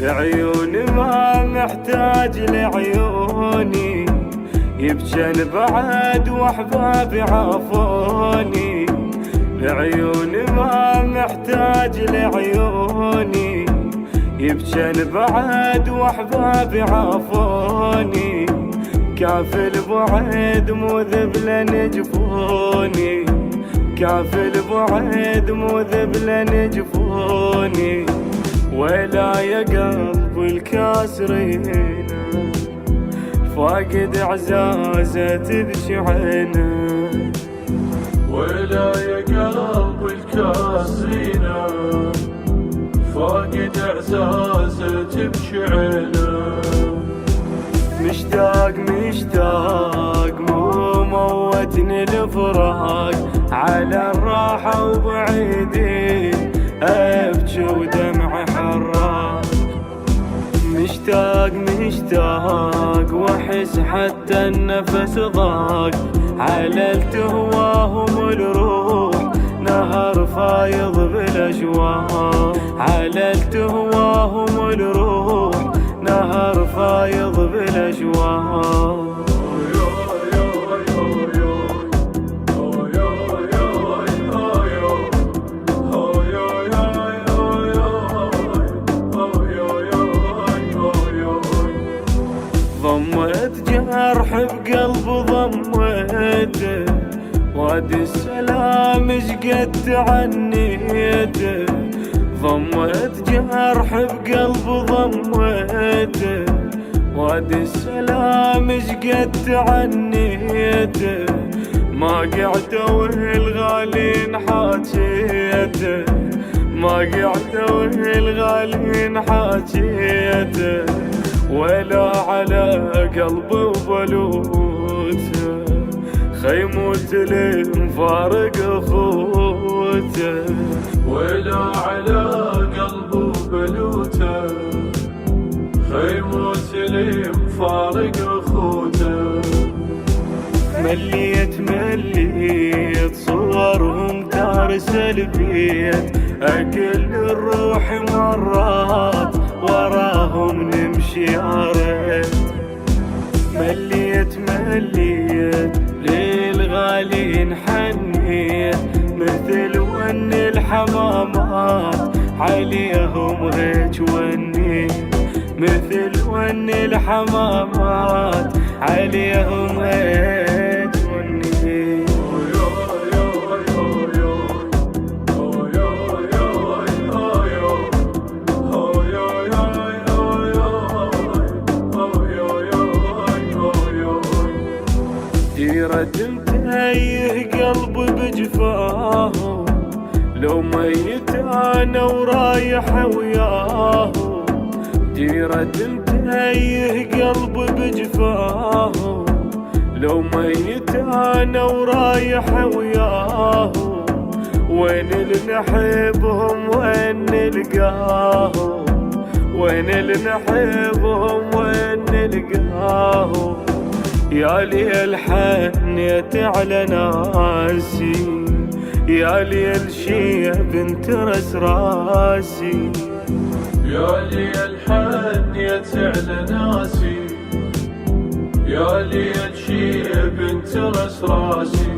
لعيوني ما محتاج لعيوني، يبجن بعد واحبابي عافوني. لعيوني ما محتاج لعيوني، يبجن بعد واحبابي عافوني. كافل بعد مو ذبل جفوني، كافل بعد مو ذبل جفوني. ولا يا قلب الكاسرين فاقد اعزازه تبكي عينه. ولا يا قلب الكاسرين فاقد اعزازه تبكي عينه. مشتاق مشتاق مو موتني الفراق، على الراحة وبعيدي أبكي ودمعي حراق. مشتاق مشتاق واحس حتى النفس ضاق، عللت هواهم الروح نهر فايض بالأشواق. عللت هواهم الروح نهر فايض بالأشواق. ضمت جرح بقلب ضميته، وادي السلام شقد تعنيته. ضمت جرح بقلب ضميته، وادي السلام شقد تعنيته. ما قعدوا الغالين حاجيته، ما قعدوا الغالين حاجيته. ولا على قلب وبلوته، خيموت لمفارق اخوته. ولا على قلب وبلوته، خيموت لمفارق اخوته. مليت مليت صورهم تارسل البيت، اكل الروح مرات وراهم نمشي يا ريت. مليت مليت للغالين حنيت، مثل ون الحمامات عليهم هيج ونيت. مثل ون الحمامات عليهم هيج ونيت. ديرة متهيه قلبي بجفاهم، لو ميت انا ورايح وياهم. ديرة متهيه قلبي بجفاهم، لو ميت انا ورايح وياهم. وين اللي نحبهم وين نلقاهم، وين اللي نحبهم وين نلقاهم. يا ليل حنيت على ناسي، يا ليل شيب انترس راسي. يا ليل حنيت على ناسي، يا ليل شيب انترس راسي.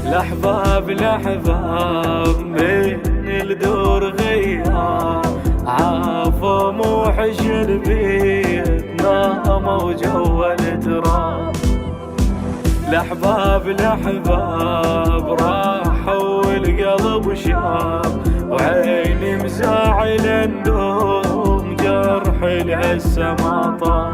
الأحباب الأحباب من الدور غياب، عافوا موحش البيت ناموا جوا التراب. الأحباب الأحباب راحوا والقلب شاب، وعيني مزاعل النوم جرح لهسه ما طاب.